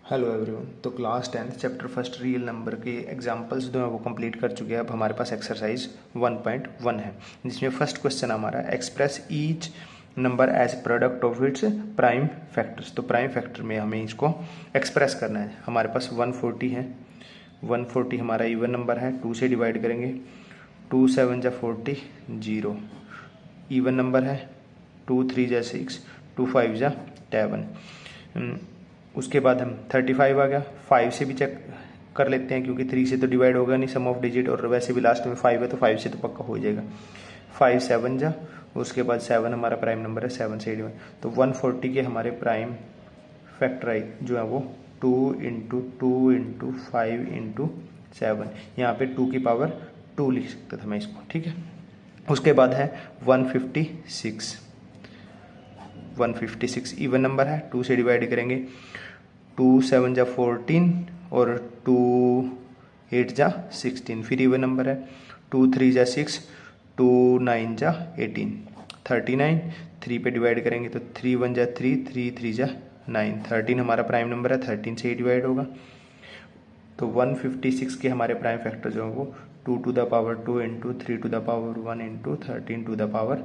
Hello everyone. तो class 10th chapter first real number के examples जो है वो कंप्लीट कर चुके हैं। अब हमारे पास एक्सरसाइज 1.1 है, जिसमें फर्स्ट क्वेश्चन हमारा express each number as product of its prime factors. तो प्राइम फैक्टर में हमें इसको एक्सप्रेस करना है। हमारे पास 140 है। 140 हमारा इवन नंबर है, 2 से डिवाइड करेंगे। 2 7 जा 40, 0 इवन नंबर है। 2 3 जा 6, 2 5 जा 7। उसके बाद हम 35 आ गया। 5 से भी चेक कर लेते हैं, क्योंकि 3 से तो डिवाइड होगा नहीं सम ऑफ डिजिट, और वैसे भी लास्ट में 5 है तो 5 से तो पक्का हो जाएगा। 5 7 जा, उसके बाद 7 हमारा प्राइम नंबर है, 7 से डिवाइड। तो 140 के हमारे प्राइम फैक्टराइज जो है वो 2 इंटू 2 इंटू 5 इंटू 7। यहाँ पे 2 की पावर 2 लिख सकता था मैं इसको, ठीक है। उसके बाद है 156। 156 इवन नंबर है, 2 से डिवाइड करेंगे। 2 7 जा 14 और 2 8 जा 16, फिर इवन नंबर है। 2 3 जा 6, 2 9 जा 18, 39। 3 पे डिवाइड करेंगे तो 3 1 जा 3, 3 3 जा 9। 13 हमारा प्राइम नंबर है, 13 से ही डिवाइड होगा। तो 156 के हमारे प्राइम फैक्टर जो है वो 2 to the power 2 into 3 to the power 1 into 13 to the power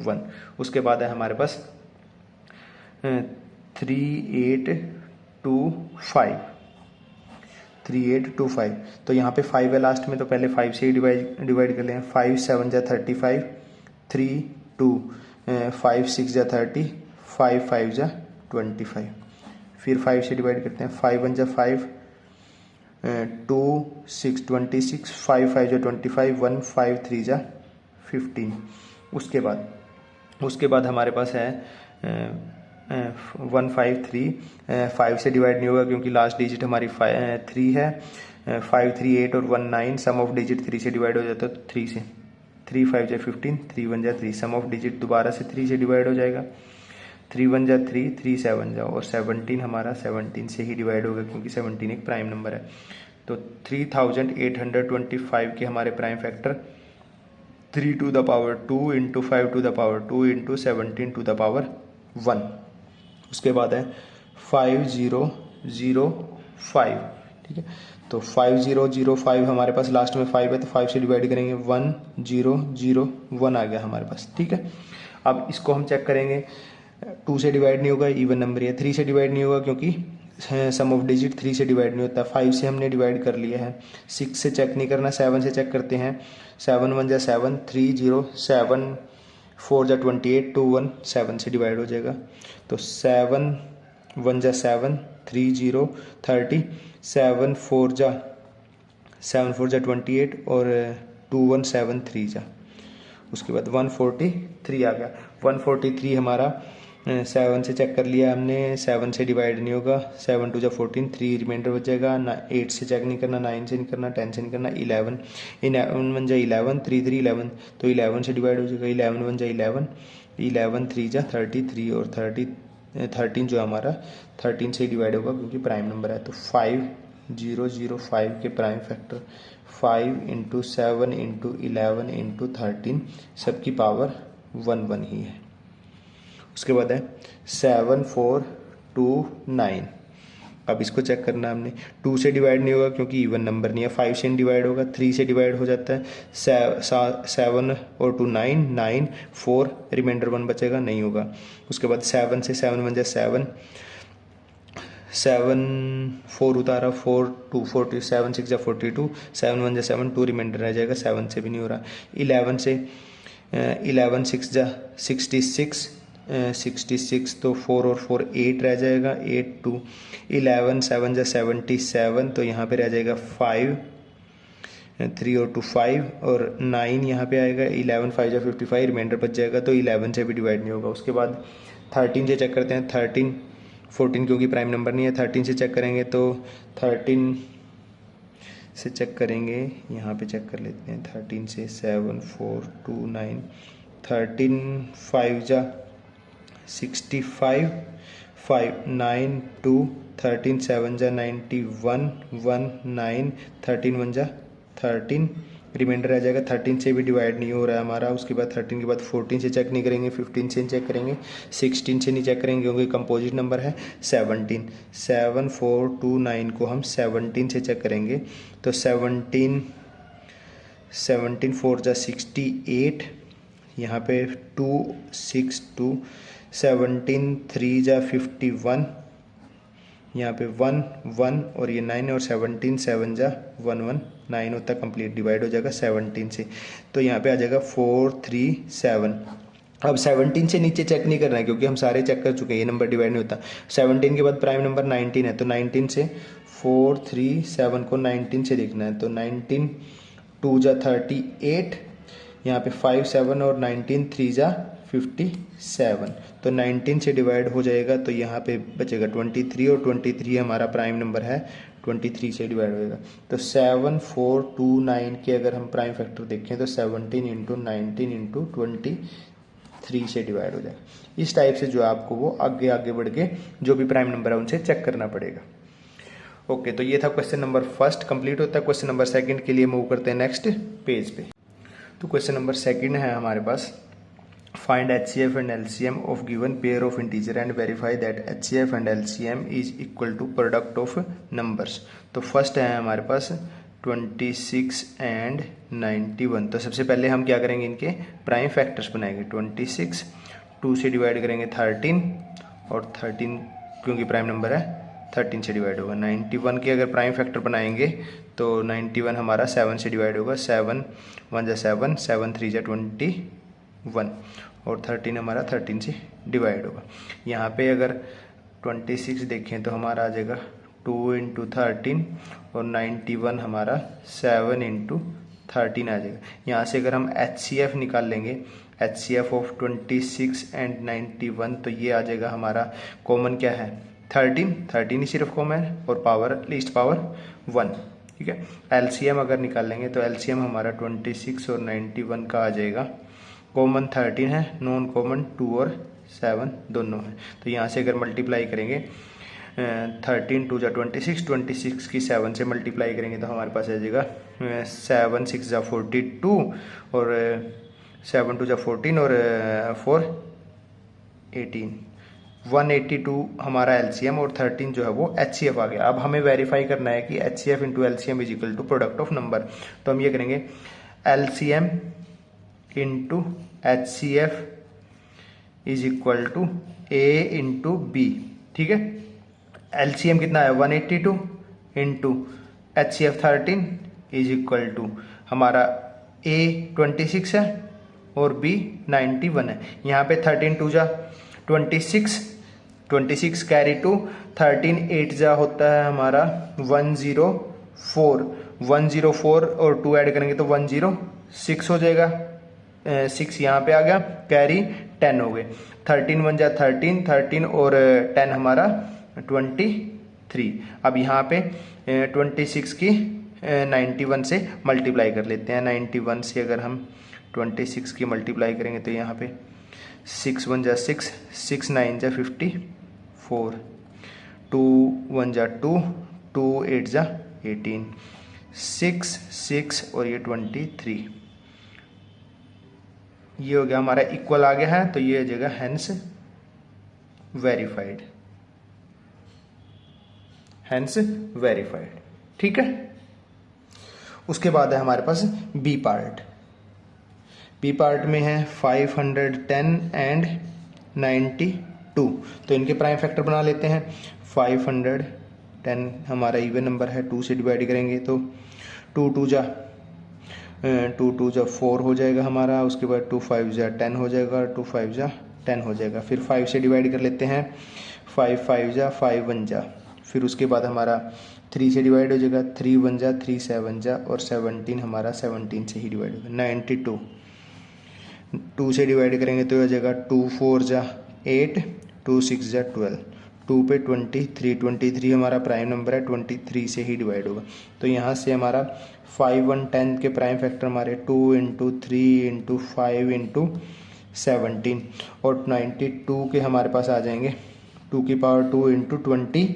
1। उसके बाद है हमारे पास 3825। 3825, तो यहाँ पे 5 है लास्ट में, तो पहले 5 से ही डिवाइड कर लें। 5 7 जा 35, 3 2, 5 6 जा 30, 5 5 जा 25। फिर 5 से डिवाइड करते हैं। 5 1 जा 5, 2 6 26, 5 5 जा 25, 1 5 3 जा 15। उसके बाद हमारे पास है 153। 5 से डिवाइड नहीं होगा क्योंकि लास्ट डिजिट हमारी 3 है। 5 3 8 और 1 9, सम ऑफ डिजिट 3 से डिवाइड हो जाता है, तो 3 से 3 5 जा 15, 3 1 जा 3, सम ऑफ डिजिट दोबारा से 3 से डिवाइड हो जाएगा। 3 1 जा 3, 3 7 जा, और 17 हमारा 17 से ही डिवाइड होगा क्योंकि 17 एक प्राइम नंबर है। तो 3825 के हमारे prime factor 3 to the power 2 into 5 to the power 2 into 17 to the power 1। उसके बाद है 5005, ठीक है। तो 5005 हमारे पास लास्ट में 5 है, तो 5 से डिवाइड करेंगे। 1001 आ गया हमारे पास, ठीक है। अब इसको हम चेक करेंगे। 2 से डिवाइड नहीं होगा, इवन नंबर है। 3 से डिवाइड नहीं होगा क्योंकि सम ऑफ डिजिट 3 से डिवाइड नहीं होता। 5 से हमने डिवाइड कर लिया है। 6 से चेक नहीं करना, 7 से चेक करते हैं। 7 1 जा 7, 3 0, 7 4 जा 28, 2 1 7 से डिवाइड हो जाएगा। तो 7 1 जा 7, 3 0 30, 7 4 जा 28 और 2 1 7 3 जा। उसके बाद 143 आ गया। 143 हमारा 7 से चेक कर लिया हमने, 7 से डिवाइड नहीं होगा। 7 2 जा 14, 3 रिमाइंडर बच जाएगा। 8 से चेक नहीं करना, 9 से नहीं करना, 10 से नहीं करना। 11 1 जा 11, 3 3 11, तो 11 से डिवाइड हो जाएगा। 11 1 जा 11, 11 3 जा 33, और 13 जो हमारा 13 से ही डिवाइड होगा क्योंकि प्राइम नंबर है। तो 5005 के prime factor 5 into 7 into 11 into 13, सबकी पावर 1 1 ही है। उसके बाद है 7429। अब इसको चेक करना है हमने। 2 से डिवाइड नहीं होगा क्योंकि इवन नंबर नहीं है। 5 से डिवाइड होगा, 3 से डिवाइड हो जाता है। 7 और 2 9, 9 4 रिमाइंडर 1 बचेगा, नहीं होगा। उसके बाद 7 से 7 1 जा 7, 7 4 उतारा, 4 2 40, 7 6 जा 42, 7 1 जा 7, 2 रिमाइंडर रह जाएगा। 7 से भी नहीं हो रहा। 11 से 11 6 जा 66, 66, तो 4 और 4 8 रह जाएगा। 8 2 11 7 जा 77, तो यहाँ पे रह जाएगा 5, 3 और 2 5, और 9 यहाँ पे आएगा। 11 5 जा 55, रिमाइंडर बच जाएगा, तो 11 से भी डिवाइड नहीं होगा। उसके बाद 13 से चेक करते हैं। 13 14 क्योंकि प्राइम नंबर नहीं है। 13 से चेक करेंगे, तो 13 से चेक करेंगे, यहाँ पे चेक कर लेते हैं। 13 से 7 4 2 9, 13 5 जा 65, 5 9 2, 13 7 जा 91, 1 9, 13 1 जा 13, रिमाइंडर आ जाएगा। 13 से भी डिवाइड नहीं हो रहा है हमारा। उसके बाद 13 के बाद 14 से चेक नहीं करेंगे, 15 से चेक करेंगे, 16 से नहीं चेक करेंगे क्योंकि कंपोजिट नंबर है। 17 7 4 2 9 को हम 17 से चेक करेंगे तो 17 4 जा 68, यहाँ पे 2 6 2, 17 3 जा 51, यहाँ पे 1 1 और ये 9 और 17 7 जा 1 1 9 होता है, कंप्लीट डिवाइड हो जाएगा 17 से। तो यहाँ पे आ जाएगा 4 3 7। अब 17 से नीचे चेक नहीं करना है क्योंकि हम सारे चेक कर चुके हैं, ये नंबर डिवाइड नहीं होता। 17 के बाद प्राइम नंबर 19 है तो 19 से 4 3 7 को 19 से देखना है। तो 19 2 जा 38, यहाँ पे 5 7 और 19 3 जा 57, तो 19 से डिवाइड हो जाएगा तो यहाँ पे बचेगा 23 और 23 हमारा प्राइम नंबर है, 23 से डिवाइड होएगा। तो 7 4 2 9 के अगर हम प्राइम फैक्टर देखें तो 17 इंटू 19 इंटू 23 से डिवाइड हो जाएगा। इस टाइप से जो आपको वो आगे आगे बढ़ के जो भी प्राइम नंबर है उनसे चेक करना पड़ेगा। ओके, तो ये था क्वेश्चन नंबर फर्स्ट कंप्लीट होता है। क्वेश्चन नंबर सेकंड के लिए मूव करते हैं नेक्स्ट पेज पे। तो क्वेश्चन नंबर सेकंड है हमारे पास, find HCF and LCM of given pair of integer and verify that HCF and LCM is equal to product of numbers. तो फर्स्ट है हमारे पास 26 एंड 91। तो सबसे पहले हम क्या करेंगे, इनके प्राइम फैक्टर्स बनाएंगे। 26 2 से डिवाइड करेंगे 13 और 13 क्योंकि प्राइम नंबर है 13 से डिवाइड होगा। 91 के अगर प्राइम फैक्टर बनाएंगे तो 91 हमारा 7 से डिवाइड होगा। 7 1 जा 7, 7 3 जा 21 और 13 हमारा 13 से डिवाइड होगा। यहाँ पे अगर 26 देखें तो हमारा आ जाएगा 2 इंटू 13 और 91 हमारा 7 इंटू 13 आ जाएगा। यहाँ से अगर हम HCF निकाल लेंगे, HCF ऑफ 26 एंड 91, तो ये आ जाएगा हमारा कॉमन क्या है 13 ही सिर्फ कॉमन है और पावर लीस्ट पावर 1, ठीक है। LCM अगर निकाल लेंगे तो LCM हमारा 26 और 91 का आ जाएगा। कॉमन 13 है, नॉन कॉमन 2 और 7 दोनों है। तो यहाँ से अगर मल्टीप्लाई करेंगे 13 2 जा 26, 26 की 7 से मल्टीप्लाई करेंगे तो हमारे पास आ जाएगा 7 6 जा 42 और 7 2 जा 14 और 4 18, 182 हमारा LCM और 13 जो है वो HCF आ गया। अब हमें वेरीफाई करना है कि HCF into LCM is equal to product of number. तो हम ये करेंगे LCM into HCF is equal to A into B, ठीक है। LCM कितना है 182 into HCF 13 is equal to हमारा A 26 है और B 91 है। यहाँ पे 13 2 जा 26 कैरी टू 13 8 जा होता है हमारा 104 और 2 ऐड करेंगे तो 106 हो जाएगा। 6 यहाँ पे आ गया, कैरी 10 हो गए। 13 1 जा 13 और 10 हमारा 23। अब यहाँ पे 26 की 91 से मल्टीप्लाई कर लेते हैं। 91 से अगर हम 26 की मल्टीप्लाई करेंगे तो यहाँ पे 6 1 जा 6, 6 9 जा 54, 2 1 जा 2, 2 8 जा 18, 6 और ये 23, ये हो गया हमारा इक्वल आ गया है। तो ये हो जाएगा हेंस वेरीफाइड, ठीक है। उसके बाद है हमारे पास बी पार्ट में है 510 एंड 92। तो इनके प्राइम फैक्टर बना लेते हैं। 510 हमारा इवन नंबर है, 2 से डिवाइड करेंगे तो 2 2 जा 4 हो जाएगा हमारा। उसके बाद 2 5 जा 10 हो जाएगा, 2 5 जा 10 हो जाएगा। फिर 5 से डिवाइड कर लेते हैं, 5 5 जा 5 1 जा। फिर उसके बाद हमारा 3 से डिवाइड हो जाएगा, 3 1 जा 3 7 जा और 17 हमारा 17 से ही डिवाइड होगा। 92 2 से डिवाइड करेंगे तो हो जाएगा 2 4 जा 8, 2 6 जा 12, 2 पे 23 हमारा प्राइम नंबर है, 23 से ही डिवाइड होगा। तो यहाँ से हमारा 5 1 10 के प्राइम फैक्टर हमारे 2 इंटू 3 इंटू 5 इंटू 17 और 92 के हमारे पास आ जाएंगे 2 की पावर 2 इंटू 23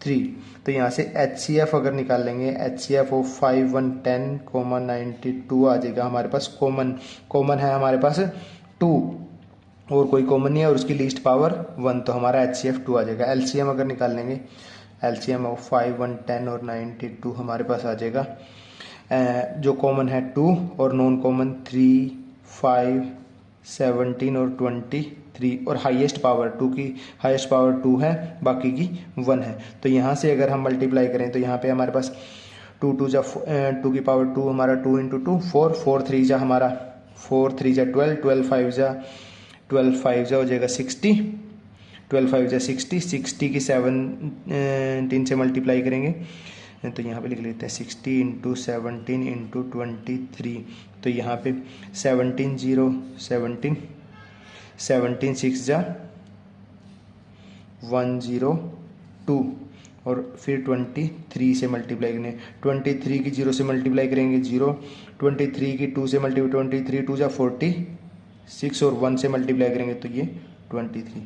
3। तो यहाँ से HCF अगर निकाल लेंगे, HCF ऑफ 5110,92 आ जाएगा हमारे पास। कॉमन है हमारे पास 2 और कोई कॉमन नहीं है और उसकी लीस्ट पावर 1, तो हमारा HCF 2 आ जाएगा। LCM अगर निकाल लेंगे, LCM ऑफ 5110 और 92 हमारे पास आ जाएगा। जो कॉमन है 2 और नॉन कॉमन 3, 5, 17 और 23 और हाईएस्ट पावर 2 की हाईएस्ट पावर 2 है, बाकी की 1 है। तो यहाँ से अगर हम मल्टीप्लाई करें तो यहाँ पे हमारे पास 2 2 की पावर 2 हमारा 2 इंटू 2 4, 4 3 जा हमारा 4 3 जा 12, 12 5 जा हो जाएगा 60, 12 5 जा 60, 60 की 17 से मल्टीप्लाई करेंगे तो यहाँ पे लिख लेते हैं 60 इंटू 17 इंटू 23। तो यहाँ पे 17 0 17, 17 6 जा 102 और फिर 23 से मल्टीप्लाई करेंगे। 23 की 0 से मल्टीप्लाई करेंगे 0, 23 की 2 से मल्टीप्लाई 23 2 जा 46 और 1 से मल्टीप्लाई करेंगे तो ये 23।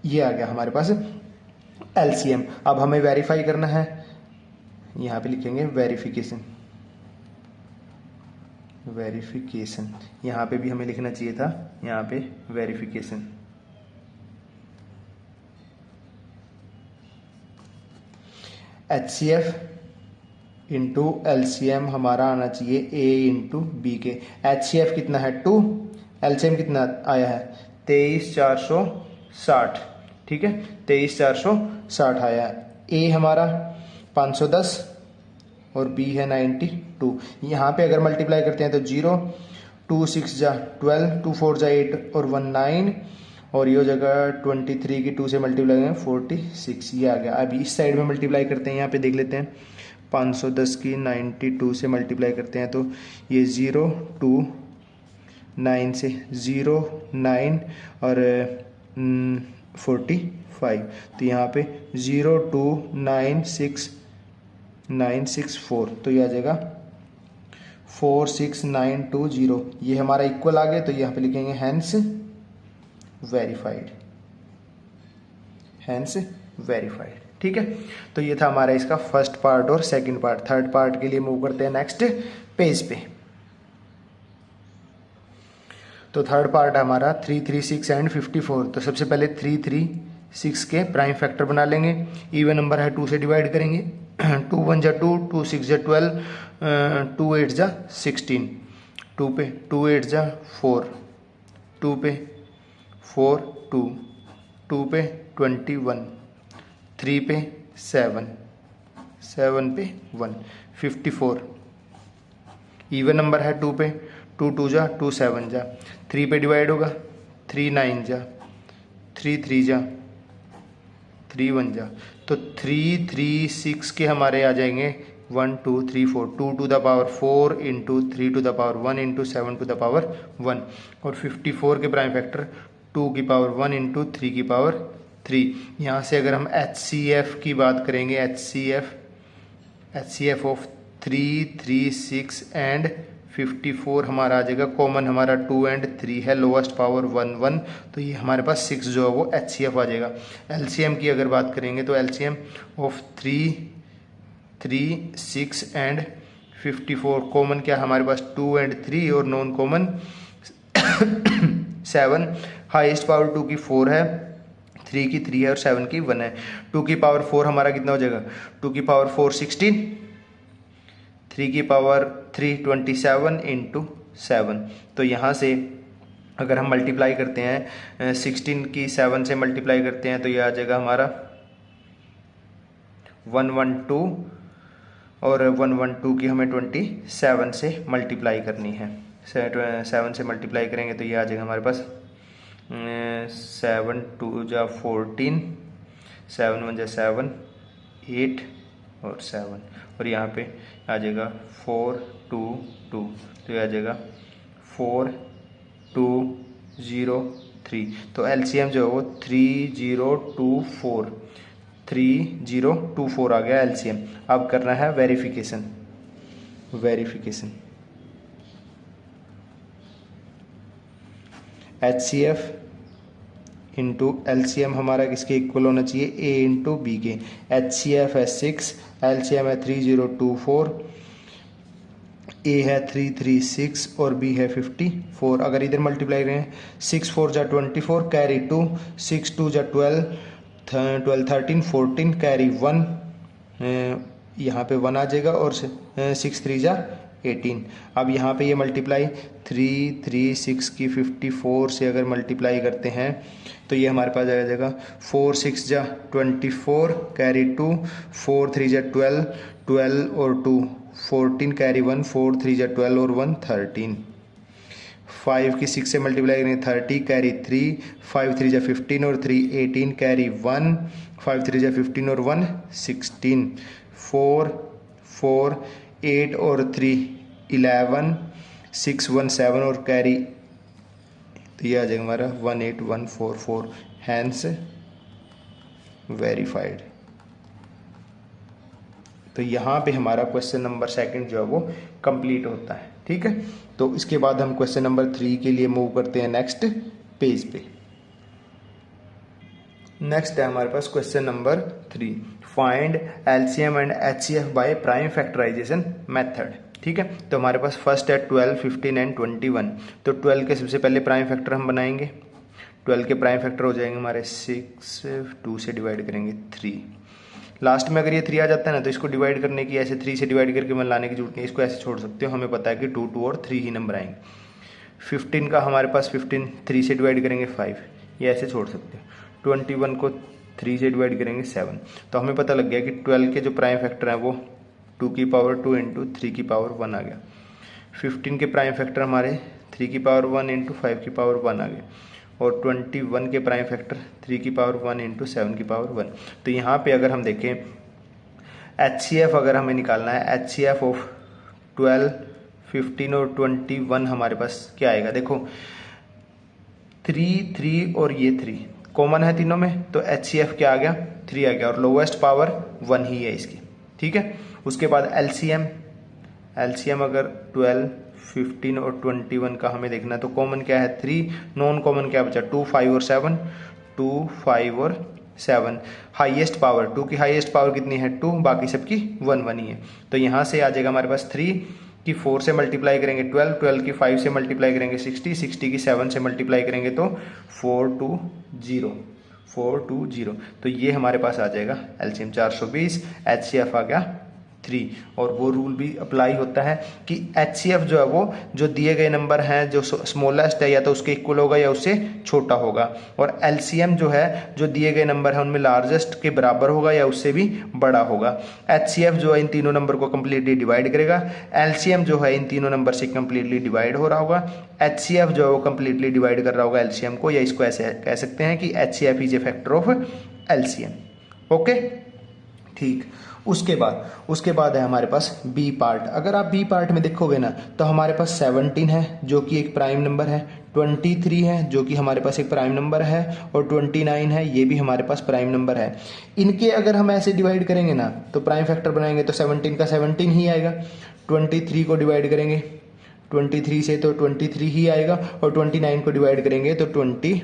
ये आ गया हमारे पास LCM। अब हमें वेरीफाई करना है, यहाँ पे लिखेंगे वेरिफिकेशन। यहाँ पे भी हमें लिखना चाहिए था, यहाँ पे वेरिफिकेशन। HCF इंटू LCM हमारा आना चाहिए A इंटू B के। HCF कितना है 2, LCM कितना आया है 23,460, ठीक है 23,460 आया है। A हमारा 510 और B है 92। यहाँ पे अगर मल्टीप्लाई करते हैं तो 0, 2 6 जा 12, 2 4 जा 8 और 1 9 और ये हो जाएगा 23 की 2 से मल्टीप्लाई करेंगे 46, ये आ गया। अभी इस साइड में मल्टीप्लाई करते हैं, यहाँ पे देख लेते हैं 510 की 92 से मल्टीप्लाई करते हैं तो ये 0 2 9 से 0 9 और 45, तो यहाँ पे 0 2 9 6 9 6 4, तो ये आ जाएगा 46920। ये हमारा इक्वल आ गया, तो यहाँ पे लिखेंगे हैंस वेरीफाइड, ठीक है। तो ये था हमारा इसका फर्स्ट पार्ट और सेकंड पार्ट। थर्ड पार्ट के लिए मूव करते हैं नेक्स्ट पेज पे। तो थर्ड पार्ट है हमारा 3 3 6 एंड 54। तो सबसे पहले 3 3 6 के प्राइम फैक्टर बना लेंगे। इवन नंबर है 2 से डिवाइड करेंगे, 2 1 जा 2, 2 6 जा 12, 2 8 जा 16, 2 पे 2 8 जा 4, 2 पे 4 2, 2 पे 21, 3 पे 7, 7 पे 1, 54। इवन नंबर है 2 पे 2 2 जा 2 7 जा, 3 पे डिवाइड होगा 3 9 जा, 3 3 जा 3 1 जा। तो 3 3 6 के हमारे आ जाएंगे 1 2 3 4, 2 to the power 4 into 3 to the power 1 into 7 to the power 1। और 54 के प्राइम फैक्टर 2 की पावर 1 इंटू 3 की पावर 3। यहाँ से अगर हम HCF की बात करेंगे, HCF ऑफ 3 3 6 एंड 54 हमारा आ जाएगा। कॉमन हमारा 2 एंड 3 है, लोवेस्ट पावर 1 1, तो ये हमारे पास 6 जो है वो HCF आ जाएगा। LCM की अगर बात करेंगे तो LCM ऑफ 3 3 6 एंड 54, कॉमन क्या हमारे पास 2 एंड 3 और नॉन कॉमन 7। हाईएस्ट पावर 2 की 4 है, 3 की 3 है और 7 की 1 है। 2 की पावर 4 हमारा कितना हो जाएगा, 2 की पावर 4 16, 3 की पावर 3 27 इंटू 7। तो यहाँ से अगर हम मल्टीप्लाई करते हैं 16 की 7 से मल्टीप्लाई करते हैं तो ये आ जाएगा हमारा 112 और 112 की हमें 27 से मल्टीप्लाई करनी है। 7 से मल्टीप्लाई करेंगे तो ये आ जाएगा हमारे पास 7 2 जा 14, 7 1 जा 7 8 और 7 और यहाँ पे आ जाएगा 4 2 2, तो ये आ जाएगा 4 2 0 3। तो LCM जो है वो 3024 3024 आ गया LCM। अब करना है वेरिफिकेशन। HCF इंटू LCM हमारा किसके इक्वल होना चाहिए, A इंटू बी के। HCF है 6, LCM है 3024, A है 336 और B है 54। अगर इधर मल्टीप्लाई करें 6 4 जा 24 कैरी 2, 6 2 जा 12 13 14 कैरी 1, यहाँ पे 1 आ जाएगा और 6 3 जा 18। अब यहाँ पे ये मल्टीप्लाई 3 3 6 की 54 से अगर मल्टीप्लाई करते हैं तो ये हमारे पास आ जाएगा 4 6 जा 24 कैरी 2, 4 3 जा 12 12 और 2 14 कैरी 1, 4 3 जा 12 और 1 13। 5 की 6 से मल्टीप्लाई करेंगे 30 कैरी 3, 5 3 जा 15 और 3 18 कैरी 1, 5 3 जा 15 और 1 16, 4 4 8 और 3 11, 6 1 7 और कैरी, तो ये आ जाएगा हमारा 18144, हैंस वेरीफाइड। तो यहाँ पे हमारा क्वेश्चन नंबर सेकंड जो है वो कंप्लीट होता है। ठीक है, तो इसके बाद हम क्वेश्चन नंबर 3 के लिए मूव करते हैं नेक्स्ट पेज पे। नेक्स्ट है हमारे पास question number 3, find LCM and HCF by prime factorization method. ठीक है, तो हमारे पास फर्स्ट है 12 15 एंड 21। तो 12 के सबसे पहले प्राइम फैक्टर हम बनाएंगे। 12 के प्राइम फैक्टर हो जाएंगे हमारे 6, 2 से डिवाइड करेंगे 3। लास्ट में अगर ये 3 आ जाता है ना तो इसको डिवाइड करने की, ऐसे 3 से डिवाइड करके मन लाने की जरूरत नहीं, इसको ऐसे छोड़ सकते हो। हमें पता है कि 2 2 और 3 ही नंबर आएंगे। 15 का हमारे पास 15 3 से डिवाइड करेंगे 5, ये ऐसे छोड़ सकते हो। 21 को 3 से डिवाइड करेंगे 7। तो हमें पता लग गया कि 12 के जो प्राइम फैक्टर हैं वो 2 की पावर 2 इंटू 3 की पावर 1 आ गया। 15 के प्राइम फैक्टर हमारे 3 की पावर 1 इंटू 5 की पावर 1 आ गए। और 21 के प्राइम फैक्टर 3 की पावर 1 इंटू 7 की पावर 1। तो यहाँ पे अगर हम देखें HCF अगर हमें निकालना है, HCF ऑफ 12 15 और 21 हमारे पास क्या आएगा, देखो 3 3 और ये 3 कॉमन है तीनों में, तो HCF क्या आ गया, 3 आ गया और लोवेस्ट पावर 1 ही है इसकी। ठीक है, उसके बाद LCM अगर 12 15 और 21 का हमें देखना है तो कॉमन क्या है 3, नॉन कॉमन क्या बचा 2 5 और 7, 2 5 और 7। हाईएस्ट पावर 2 की हाईएस्ट पावर कितनी है 2, बाकी सबकी 1 1 ही है। तो यहाँ से आ जाएगा हमारे पास 3 की 4 से मल्टीप्लाई करेंगे 12, 12 की 5 से मल्टीप्लाई करेंगे 60, 60 की 7 से मल्टीप्लाई करेंगे तो 420। तो ये हमारे पास आ जाएगा LCM 420, HCF आ गया 3। और वो रूल भी अप्लाई होता है कि HCF जो है वो जो दिए गए नंबर हैं जो स्मॉलेस्ट है या तो उसके इक्वल होगा या उससे छोटा होगा, और LCM जो है जो दिए गए नंबर है उनमें लार्जेस्ट के बराबर होगा या उससे भी बड़ा होगा। HCF जो है इन तीनों नंबर को कम्प्लीटली डिवाइड करेगा, LCM जो है इन तीनों नंबर से कम्प्लीटली डिवाइड हो रहा होगा, HCF जो है वो कम्प्लीटली डिवाइड कर रहा होगा LCM को, या इसको ऐसे कह सकते हैं कि HCF is a factor of LCM। Okay, ठीक। उसके बाद है हमारे पास बी पार्ट। अगर आप बी पार्ट में देखोगे ना तो हमारे पास 17 है जो कि एक प्राइम नंबर है, 23 है जो कि हमारे पास एक प्राइम नंबर है, और 29 है ये भी हमारे पास प्राइम नंबर है। इनके अगर हम ऐसे डिवाइड करेंगे ना तो प्राइम फैक्टर बनाएंगे तो 17 का 17 ही आएगा। 23 को डिवाइड करेंगे 23 से तो 23 ही आएगा, और 29 को डिवाइड करेंगे तो 20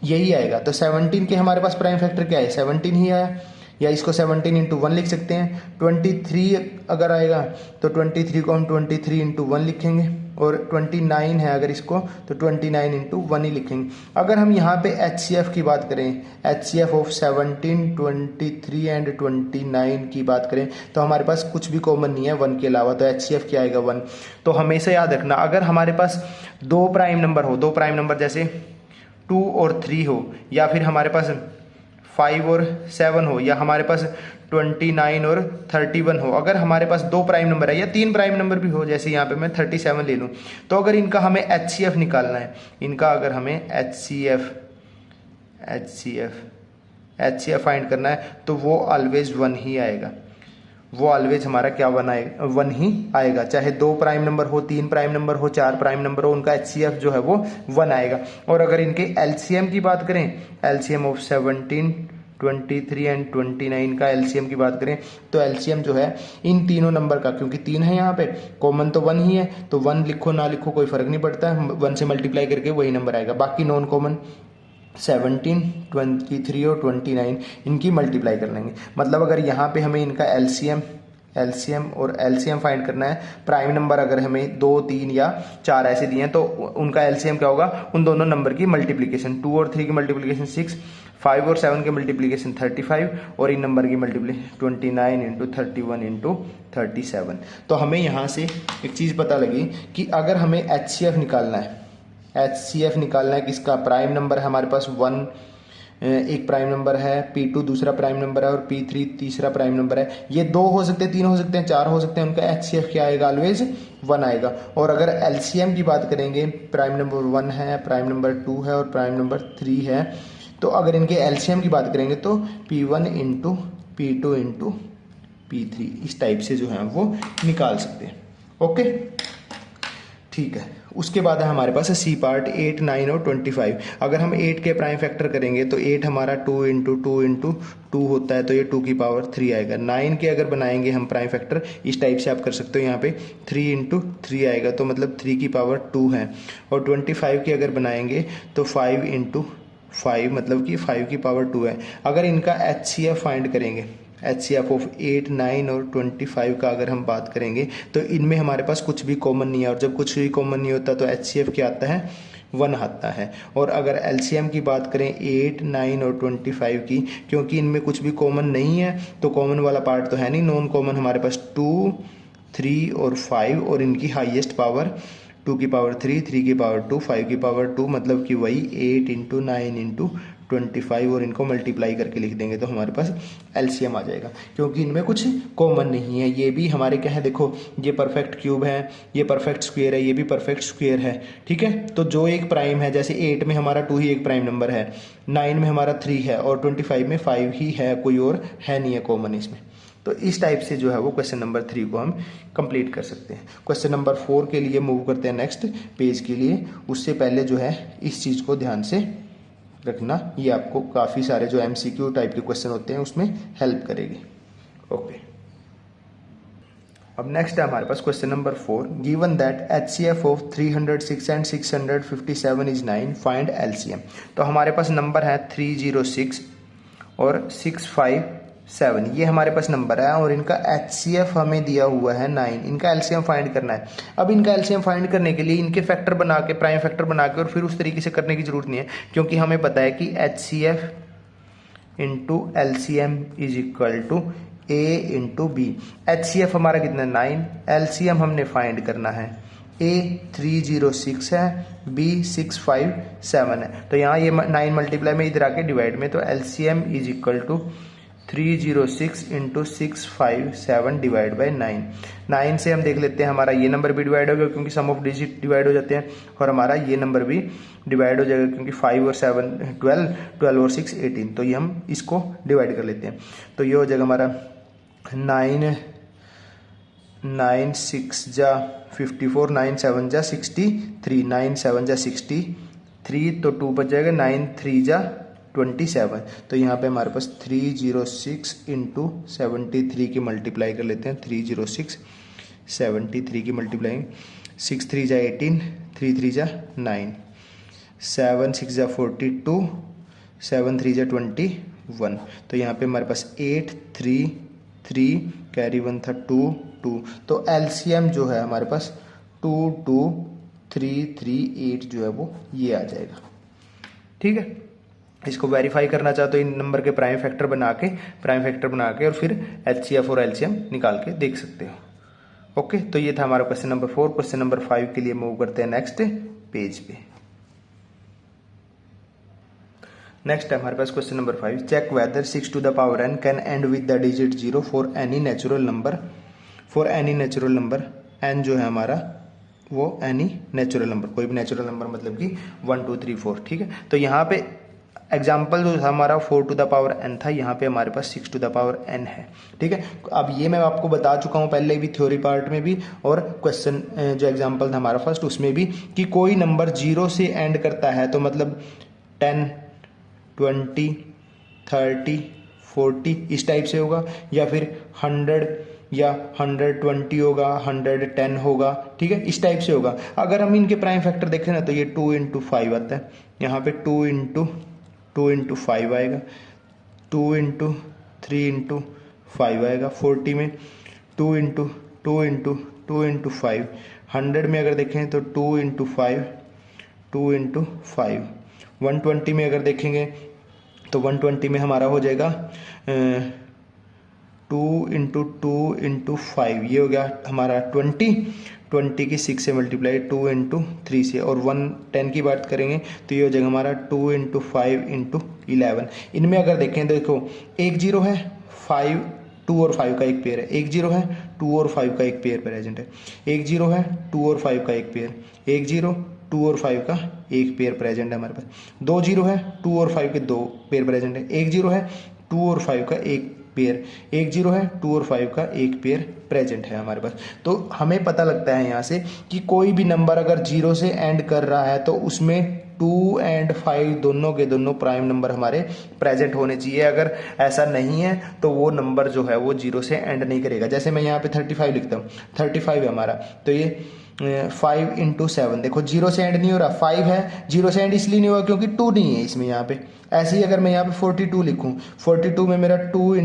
यही आएगा। तो 17 के हमारे पास प्राइम फैक्टर क्या है 17 ही आया, या इसको 17 इंटू 1 लिख सकते हैं। 23 अगर आएगा तो 23 को हम 23 इंटू 1 लिखेंगे, और 29 है अगर इसको तो 29 इंटू 1 ही लिखेंगे। अगर हम यहाँ पे HCF की बात करें, HCF ऑफ 17 23 एंड 29 की बात करें तो हमारे पास कुछ भी कॉमन नहीं है 1 के अलावा, तो HCF क्या आएगा 1। तो हमेशा याद रखना अगर हमारे पास दो प्राइम नंबर जैसे 2 और 3 हो, या फिर हमारे पास 5 और 7 हो, या हमारे पास 29 और 31 हो, अगर हमारे पास दो प्राइम नंबर है या 3 प्राइम नंबर भी हो, जैसे यहाँ पे मैं 37 ले लूँ, तो अगर इनका हमें HCF निकालना है, इनका अगर हमें HCF फाइंड करना है तो वो ऑलवेज 1 ही आएगा। वो ऑलवेज हमारा क्या 1 ही आएगा, चाहे 2 प्राइम नंबर हो, 3 प्राइम नंबर हो, 4 प्राइम नंबर हो, उनका HCF जो है वो 1 आएगा। और अगर इनके LCM की बात करें, LCM ऑफ 17 23 एंड 29 का एलसीएम की बात करें तो एलसीएम जो है इन तीनों नंबर का, क्योंकि 3 है यहाँ पे, कॉमन तो 1 ही है, तो 1 लिखो ना लिखो कोई फर्क नहीं पड़ता है, 1 से मल्टीप्लाई करके वही नंबर आएगा। बाकी नॉन कॉमन 17, 23 और 29 इनकी मल्टीप्लाई कर लेंगे। मतलब अगर यहाँ पे हमें इनका एलसीएम और एलसीएम फाइंड करना है, प्राइम नंबर अगर हमें 2, 3 या 4 ऐसे दिए हैं तो उनका एलसीएम क्या होगा, उन दोनों नंबर की मल्टीप्लिकेशन, 2 और 3 की मल्टीप्लिकेशन 6, 5 और 7 की मल्टीप्लिकेशन 35 और इन नंबर की मल्टीप्लिकेशन 29 इंटू 31 इंटू 37। तो हमें यहाँ से एक चीज़ पता लगी कि अगर हमें HCF निकालना है, HCF निकालना है किसका, प्राइम नंबर है हमारे पास 1 एक प्राइम नंबर है, P2 दूसरा प्राइम नंबर है और P3 तीसरा प्राइम नंबर है। ये 2 हो सकते हैं, 3 हो सकते हैं, 4 हो सकते हैं, उनका HCF क्या आएगा, ऑलवेज 1 आएगा। और अगर LCM की बात करेंगे, प्राइम नंबर 1 है, प्राइम नंबर 2 है और प्राइम नंबर 3 है, तो अगर इनके LCM की बात करेंगे तो P1 into P2 into P3 इस टाइप से जो है वो निकाल सकते हैं। ओके, ठीक है। उसके बाद है हमारे पास सी पार्ट 8, 9 और 25। अगर हम 8 के प्राइम फैक्टर करेंगे तो 8 हमारा 2 इंटू 2 इंटू 2 होता है, तो ये 2 की पावर 3 आएगा। 9 के अगर बनाएंगे हम प्राइम फैक्टर इस टाइप से आप कर सकते हो, यहाँ पे 3 इंटू 3 आएगा, तो मतलब 3 की पावर 2 है। और 25 के अगर बनाएंगे तो 5 इंटू 5 मतलब कि 5 की पावर 2 है। अगर इनका HCF फाइंड करेंगे, HCF ऑफ 8, 9 और 25 का अगर हम बात करेंगे तो इनमें हमारे पास कुछ भी कॉमन नहीं है, और जब कुछ भी कॉमन नहीं होता तो HCF क्या आता है, 1 आता है। और अगर LCM की बात करें 8, 9 और 25 की, क्योंकि इनमें कुछ भी कॉमन नहीं है तो कॉमन वाला पार्ट तो है नहीं, नॉन कॉमन हमारे पास 2, 3 और 5, और इनकी हाईएस्ट पावर 2 की पावर 3, 3 की पावर 2, 5 की पावर 2, मतलब कि वही 8 इंटू 9 इंटू 25, और इनको मल्टीप्लाई करके लिख देंगे तो हमारे पास LCM आ जाएगा, क्योंकि इनमें कुछ कॉमन नहीं है। ये भी हमारे क्या है, देखो ये परफेक्ट क्यूब है, ये परफेक्ट स्क्वायर है, ये भी परफेक्ट स्क्वायर है, ठीक है। तो जो एक प्राइम है, जैसे 8 में हमारा 2 ही एक प्राइम नंबर है, 9 में हमारा 3 है और 25 में 5 ही है, कोई और है नहीं है कॉमन इसमें। तो इस टाइप से जो है वो क्वेश्चन नंबर 3 को हम कंप्लीट कर सकते हैं। क्वेश्चन नंबर 4 के लिए मूव करते हैं नेक्स्ट पेज के लिए। उससे पहले जो है इस चीज़ को ध्यान से रखना, ये आपको काफ़ी सारे जो MCQ टाइप के क्वेश्चन होते हैं उसमें हेल्प करेगी। ओके, अब नेक्स्ट है हमारे पास question number 4। Given that HCF of 306 and 657 is 9, find LCM। तो हमारे पास नंबर है 306 और 657, ये हमारे पास नंबर है, और इनका HCF हमें दिया हुआ है 9, इनका LCM फाइंड करना है। अब इनका LCM फाइंड करने के लिए इनके फैक्टर बना के, प्राइम फैक्टर बना के, और फिर उस तरीके से करने की जरूरत नहीं है, क्योंकि हमें पता है कि HCF into LCM is equal to A into B. HCF हमारा कितना 9, LCM हमने फाइंड करना है, A 306 है, B 657 है, तो यहाँ ये 9 मल्टीप्लाई में इधर आके डिवाइड में, तो LCM is equal to 306 into 657 divide by 9। 9 से हम देख लेते हैं हमारा ये नंबर भी डिवाइड हो गया, क्योंकि सम ऑफ डिजिट डिवाइड हो जाते हैं, और हमारा ये नंबर भी डिवाइड हो जाएगा, क्योंकि 5 और 7 12, 12 और 6 18, तो ये हम इसको डिवाइड कर लेते हैं। तो ये हो जाएगा हमारा 9 6 जा 54, 9 7 जा 63, 9 7 जा 63, तो 2 बच जाएगा, 9 3 जा 27। तो यहाँ पे हमारे पास 306 इंटू 73 की मल्टीप्लाई कर लेते हैं, 306 73 की मल्टीप्लाई, 6 3 जा 18, 3 3 जा 9, 7 6 जा 42, 7 3 जा 21। तो यहाँ पे हमारे पास 8 3 3 कैरी 1 था 2 2, तो LCM जो है हमारे पास 2 2 3 3 8 जो है वो ये आ जाएगा, ठीक है। इसको वेरीफाई करना चाहो तो इन नंबर के प्राइम फैक्टर बना के और फिर HCF और LCM निकाल के देख सकते हो। ओके, तो ये था हमारा क्वेश्चन नंबर 4। क्वेश्चन नंबर 5 के लिए मूव करते हैं नेक्स्ट पेज पे। नेक्स्ट है हमारे पास question number 5। Check whether 6 to the power n can end with the digit 0 for any natural number. n जो है हमारा वो एनी नेचुरल नंबर, कोई भी नेचुरल नंबर, मतलब कि 1 2 3 4, ठीक है। तो यहाँ पे एग्जाम्पल जो था हमारा 4 टू द पावर n था, यहाँ पे हमारे पास 6 टू द पावर n है, ठीक है। अब ये मैं आपको बता चुका हूँ पहले भी, थ्योरी पार्ट में भी, और क्वेश्चन जो एग्जाम्पल था हमारा फर्स्ट उसमें भी, कि कोई नंबर 0 से एंड करता है तो मतलब 10 20 30, 40 इस टाइप से होगा, या फिर 100 या 120 होगा, 110 होगा, ठीक है, इस टाइप से होगा। अगर हम इनके प्राइम फैक्टर देखें ना तो ये 2 × 5 आता है, यहाँ पे 2 × 5 आएगा, 2 × 3 × 5 आएगा, 40 में 2 × 5, 100 में अगर देखें तो 2 × 5, 2 × 5, 120 में अगर देखेंगे तो 120 में हमारा हो जाएगा 2 × 2 × 5, ये हो गया हमारा 20 की 6 से मल्टीप्लाई, 2 × 3 से, और 110 की बात करेंगे तो ये हो जाएगा हमारा 2 × 5 × 11। इनमें अगर देखें तो देखो एक जीरो है, 5 2 और 5 का एक पेयर है, एक जीरो है, 2 और 5 का एक पेयर प्रेजेंट है, एक जीरो है, 2 और 5 का एक पेयर, एक जीरो, 2 और 5 का एक पेयर प्रेजेंट है हमारे पास, दो जीरो है, 2 और 5 के दो पेयर प्रेजेंट है, एक जीरो है, 2 और 5 का एक पेयर, एक जीरो है, 2 और 5 का एक पेयर प्रेजेंट है हमारे पास। तो हमें पता लगता है यहाँ से कि कोई भी नंबर अगर जीरो से एंड कर रहा है तो उसमें 2 और 5 दोनों के दोनों प्राइम नंबर हमारे प्रेजेंट होने चाहिए। अगर ऐसा नहीं है तो वो नंबर जो है वो जीरो से एंड नहीं करेगा। जैसे मैं यहाँ पे 35 लिखता हूँ, 35 है हमारा, तो ये 5 × 7, देखो जीरो से एंड नहीं हो रहा, 5 है, जीरो से एंड इसलिए नहीं हुआ क्योंकि 2 नहीं है इसमें यहाँ पे। ऐसे ही अगर मैं यहाँ पे 42 लिखूँ, 42 में मेरा 2 ×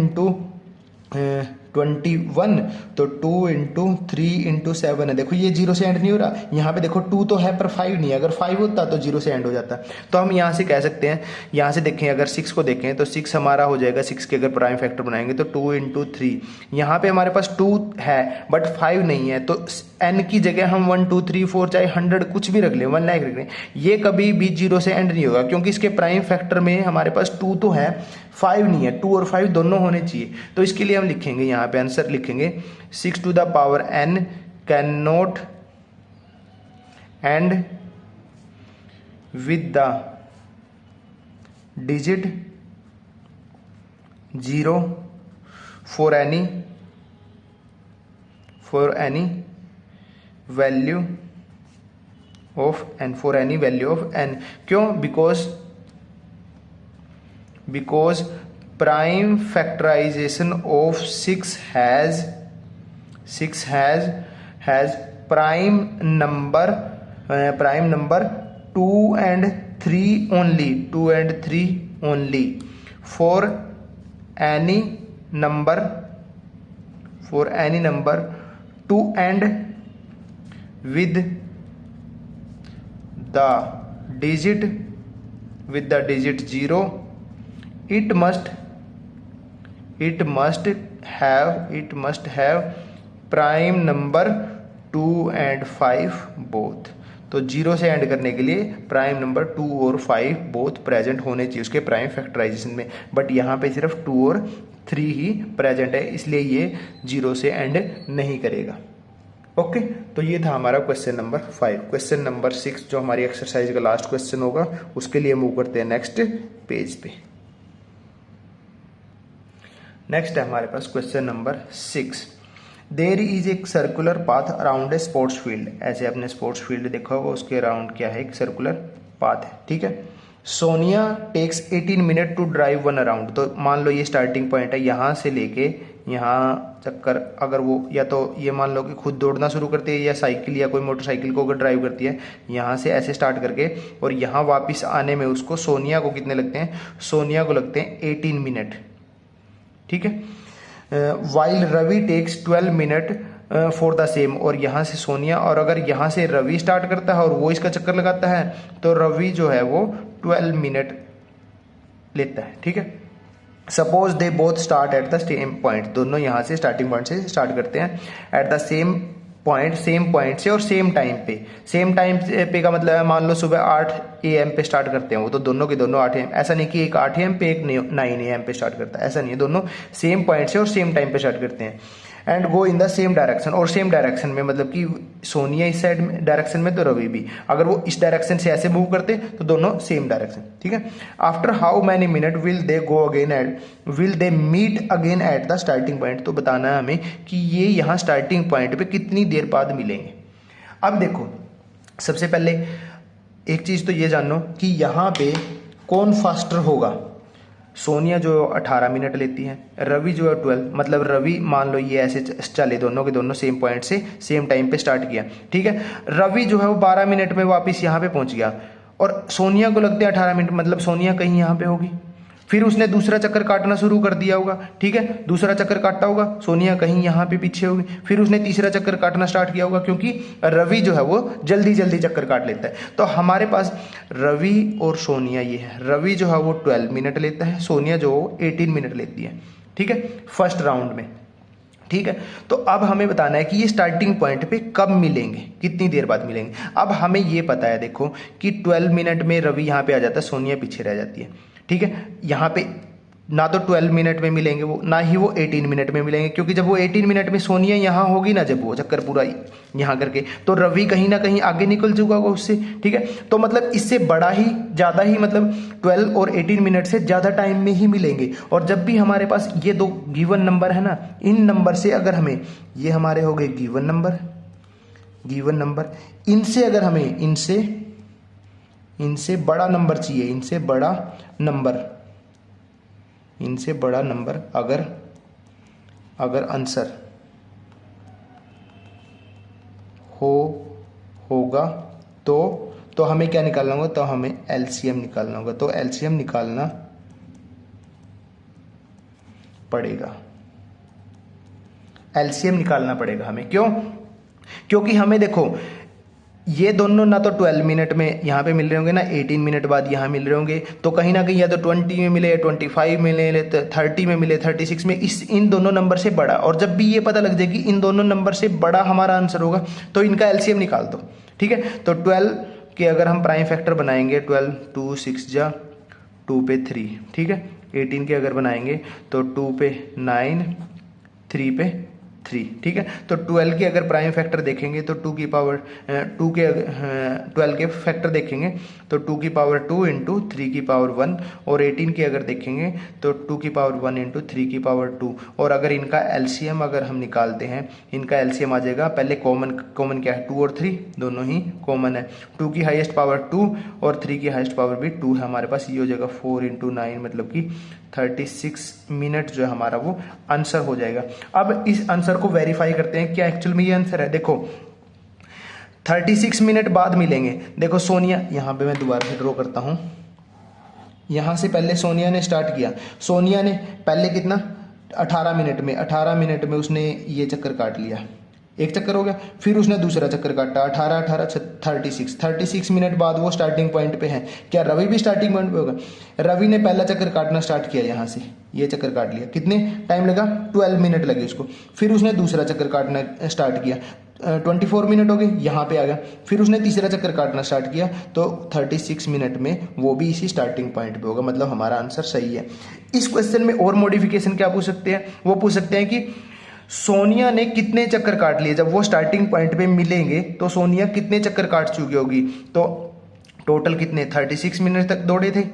21, तो 2 × 3 × 7 है, देखो ये जीरो से एंड नहीं हो रहा, यहाँ पे देखो 2 तो है पर 5 नहीं है, अगर 5 होता तो जीरो से एंड हो जाता। तो हम यहाँ से कह सकते हैं, यहाँ से देखें अगर 6 को देखें तो 6 हमारा हो जाएगा, 6 के अगर प्राइम फैक्टर बनाएंगे तो 2 × 3, यहाँ पे हमारे पास 2 है बट 5 नहीं है, तो n की जगह हम 1 2 3 4 चाहे 100 कुछ भी रख लें, 1 लाख रख लें, ये कभी भी जीरो से एंड नहीं होगा क्योंकि इसके प्राइम फैक्टर में हमारे पास 2 तो है, 5 नहीं है, 2 और 5 दोनों होने चाहिए। तो इसके लिए हम लिखेंगे, यहाँ पे आंसर लिखेंगे 6 to the power n can not end with the digit 0 for any value of n, for any value of n। क्यों? Because prime factorization of 6 has prime number 2 and 3 only for any number 2 and with the digit 0 it must have prime number 2 and 5 both. तो zero से and करने के लिए prime number 2 और 5 both present होने चाहिए उसके प्राइम फैक्टराइजेशन में, बट यहाँ पे सिर्फ 2 और 3 ही प्रेजेंट है, इसलिए ये जीरो से एंड नहीं करेगा। ओके, तो ये था हमारा क्वेश्चन नंबर 5। क्वेश्चन नंबर 6 जो हमारी एक्सरसाइज का लास्ट क्वेश्चन होगा उसके लिए मूव करते हैं नेक्स्ट पेज पे। नेक्स्ट है हमारे पास क्वेश्चन नंबर 6। देयर इज एक circular path around a sports field. ऐसे आपने स्पोर्ट्स फील्ड देखा होगा, उसके अराउंड क्या है, एक सर्कुलर पाथ है, ठीक है। Sonia takes 18 minute to drive 1 around. तो मान लो ये स्टार्टिंग पॉइंट है, यहाँ से लेके यहाँ चक्कर, अगर वो या तो ये मान लो कि खुद दौड़ना शुरू करती है या साइकिल या कोई मोटरसाइकिल को अगर ड्राइव करती है, यहाँ से ऐसे स्टार्ट करके और यहाँ वापस आने में उसको सोनिया को कितने लगते हैं, सोनिया को लगते हैं 18 मिनट, ठीक है। While Ravi takes 12 minute for the same. और यहाँ से सोनिया, और अगर यहाँ से रवि स्टार्ट करता है और वो इसका चक्कर लगाता है तो रवि जो है वो 12 मिनट लेता है, ठीक है। Suppose they both start at the same point. दोनों यहाँ से स्टार्टिंग पॉइंट से स्टार्ट करते हैं एट द सेम पॉइंट से और सेम टाइम पे। सेम टाइम पे का मतलब है मान लो सुबह 8 AM पे स्टार्ट करते हैं वो, तो दोनों के दोनों 8 AM। ऐसा नहीं कि एक 8 AM पे एक 9 AM पे स्टार्ट करता है, ऐसा नहीं है, दोनों सेम पॉइंट से और सेम टाइम पे स्टार्ट करते हैं। And go in the same direction, और सेम डायरेक्शन में मतलब कि सोनिया इस साइड में डायरेक्शन में तो रवि भी, अगर वो इस डायरेक्शन से ऐसे मूव करते तो दोनों सेम डायरेक्शन, ठीक है। After how many minute will they meet again at the starting point. तो बताना है हमें कि ये यहाँ स्टार्टिंग पॉइंट पे कितनी देर बाद मिलेंगे। अब देखो, सबसे पहले एक चीज तो ये जानो कि यहाँ पे कौन फास्टर होगा। सोनिया जो है 18 मिनट लेती है, रवि जो है 12, मतलब रवि मान लो ये ऐसे चले दोनों के दोनों सेम पॉइंट से सेम टाइम पे स्टार्ट किया, ठीक है। रवि जो है वो 12 मिनट में वापस यहाँ पे पहुंच गया और सोनिया को लगते हैं 18 मिनट, मतलब सोनिया कहीं यहाँ पे होगी। फिर उसने दूसरा चक्कर काटना शुरू कर दिया होगा, ठीक है, दूसरा चक्कर काटा होगा, सोनिया कहीं यहाँ पे पीछे होगी। फिर उसने तीसरा चक्कर काटना स्टार्ट किया होगा, क्योंकि रवि जो है वो जल्दी जल्दी चक्कर काट लेता है। तो हमारे पास रवि और सोनिया ये है, रवि जो है वो 12 मिनट लेता है, सोनिया जो 18 मिनट लेती है, ठीक है, फर्स्ट राउंड में, ठीक है। तो अब हमें बताना है कि ये स्टार्टिंग पॉइंट पे कब मिलेंगे, कितनी देर बाद मिलेंगे। अब हमें ये पता है देखो कि 12 मिनट में रवि यहाँ पे आ जाता है, सोनिया पीछे रह जाती है, ठीक है। यहाँ पे ना तो 12 मिनट में मिलेंगे वो, ना ही वो 18 मिनट में मिलेंगे, क्योंकि जब वो 18 मिनट में सोनिया यहाँ होगी ना, जब वो चक्कर पूरा यहाँ करके, तो रवि कहीं ना कहीं आगे निकल चुका होगा उससे, ठीक है। तो मतलब इससे बड़ा ही ज़्यादा ही, मतलब 12 और 18 मिनट से ज़्यादा टाइम में ही मिलेंगे। और जब भी हमारे पास ये दो गिवन नंबर है ना, इन नंबर से अगर हमें, ये हमारे हो गए गिवन नंबर, इनसे अगर हमें इनसे बड़ा नंबर चाहिए, इनसे बड़ा नंबर अगर आंसर होगा तो हमें क्या निकालना होगा, तो हमें एलसीएम निकालना होगा। तो एलसीएम निकालना पड़ेगा हमें। क्यों? क्योंकि हमें देखो ये दोनों ना तो 12 मिनट में यहाँ पे मिल रहे होंगे, ना 18 मिनट बाद यहाँ मिल रहे होंगे, तो कहीं ना कहीं या तो 20 में मिले, 25 में मिले, 30 में मिले, 36 में, इन दोनों नंबर से बड़ा। और जब भी ये पता लग जाए कि इन दोनों नंबर से बड़ा हमारा आंसर होगा, तो इनका एलसीएम निकाल दो, ठीक है। तो 12 के अगर हम प्राइम फैक्टर बनाएंगे, 12 2 6 जा 2 पे 3, ठीक है। 18 के अगर बनाएंगे तो 2 पे 9 3 पे 3, ठीक है। तो 12 के अगर प्राइम फैक्टर देखेंगे तो 2 की पावर 2 के 12 के फैक्टर देखेंगे तो 2 की पावर 2 इंटू 3 की पावर 1, और 18 के अगर देखेंगे तो 2 की पावर 1 इंटू 3 की पावर 2। और अगर इनका एलसीएम अगर हम निकालते हैं, इनका एलसीएम आ जाएगा, पहले कॉमन क्या है, 2 और 3 दोनों ही कॉमन है। 2 की हाईएस्ट पावर 2 और 3 की हाईएस्ट पावर भी 2 है हमारे पास। ये हो जाएगा 4 इंटू 9, मतलब कि 36 मिनट जो है हमारा वो आंसर हो जाएगा। अब इस आंसर को वेरीफाई करते हैं, क्या एक्चुअल में ये आंसर है। देखो 36 मिनट बाद मिलेंगे। देखो सोनिया, यहाँ पे मैं दोबारा से ड्रॉ करता हूँ, यहाँ से पहले सोनिया ने स्टार्ट किया, सोनिया ने पहले कितना 18 मिनट में उसने ये चक्कर काट लिया, एक चक्कर हो गया। फिर उसने दूसरा चक्कर काटा, 18 36 मिनट बाद वो स्टार्टिंग पॉइंट पे है। क्या रवि भी स्टार्टिंग पॉइंट पे होगा? रवि ने पहला चक्कर काटना स्टार्ट किया, यहाँ से ये चक्कर काट लिया, कितने टाइम लगा, 12 मिनट लगे उसको। फिर उसने दूसरा चक्कर काटना स्टार्ट किया, 24 मिनट हो गए, यहाँ पे आ गया। फिर उसने तीसरा चक्कर काटना स्टार्ट किया, तो 36 मिनट में वो भी इसी स्टार्टिंग पॉइंट पे होगा, मतलब हमारा आंसर सही है। इस क्वेश्चन में और मॉडिफिकेशन क्या पूछ सकते हैं, वो पूछ सकते हैं कि सोनिया ने कितने चक्कर काट लिए। जब वो स्टार्टिंग पॉइंट पे मिलेंगे तो सोनिया कितने चक्कर काट चुकी होगी, तो टोटल कितने 36 मिनट तक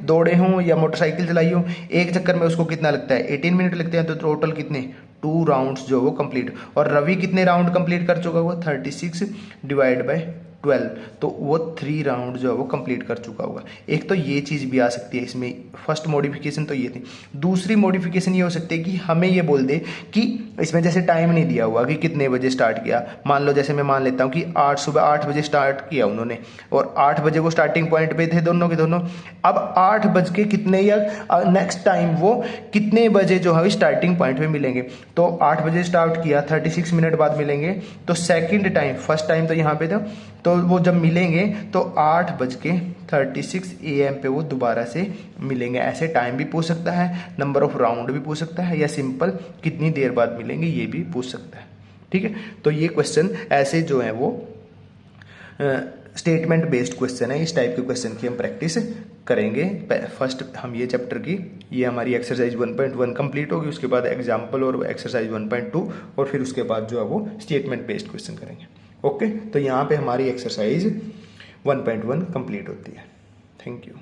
दौड़े हों या मोटरसाइकिल चलाई हो, एक चक्कर में उसको कितना लगता है 18 मिनट लगते हैं, तो टोटल कितने 2 राउंड्स जो वो कंप्लीट। और रवि कितने राउंड कंप्लीट कर चुका होगा, 36 डिवाइड बाय 12, तो वो 3 राउंड जो है वो कंप्लीट कर चुका होगा। एक तो ये चीज़ भी आ सकती है इसमें, फर्स्ट मॉडिफिकेशन तो ये थी। दूसरी मॉडिफिकेशन ये हो सकती है कि हमें ये बोल दे कि इसमें जैसे टाइम नहीं दिया हुआ कि कितने बजे स्टार्ट किया। मान लो जैसे मैं मान लेता हूँ कि सुबह 8 बजे स्टार्ट किया उन्होंने, और 8 बजे वो स्टार्टिंग पॉइंट पे थे दोनों के दोनों। अब 8 बज के कितने या नेक्स्ट टाइम वो कितने बजे जो है स्टार्टिंग पॉइंट पे मिलेंगे, तो 8 बजे स्टार्ट किया, 36 मिनट बाद मिलेंगे। तो सेकेंड टाइम, फर्स्ट टाइम तो यहाँ पे था, तो वो जब मिलेंगे तो 8:36 AM पे वो दोबारा से मिलेंगे। ऐसे टाइम भी पूछ सकता है, नंबर ऑफ राउंड भी पूछ सकता है, या सिंपल कितनी देर बाद मिलेंगे ये भी पूछ सकता है, ठीक है। तो ये क्वेश्चन ऐसे जो है वो स्टेटमेंट बेस्ड क्वेश्चन है। इस टाइप के क्वेश्चन की हम प्रैक्टिस करेंगे। फर्स्ट हम ये चैप्टर की, ये हमारी एक्सरसाइज 1.1 कंप्लीट होगी, उसके बाद एग्जाम्पल और एक्सरसाइज 1.2, और फिर उसके बाद जो है वो स्टेटमेंट बेस्ड क्वेश्चन करेंगे। ओके, तो यहाँ पे हमारी एक्सरसाइज 1.1 कंप्लीट होती है। Thank you.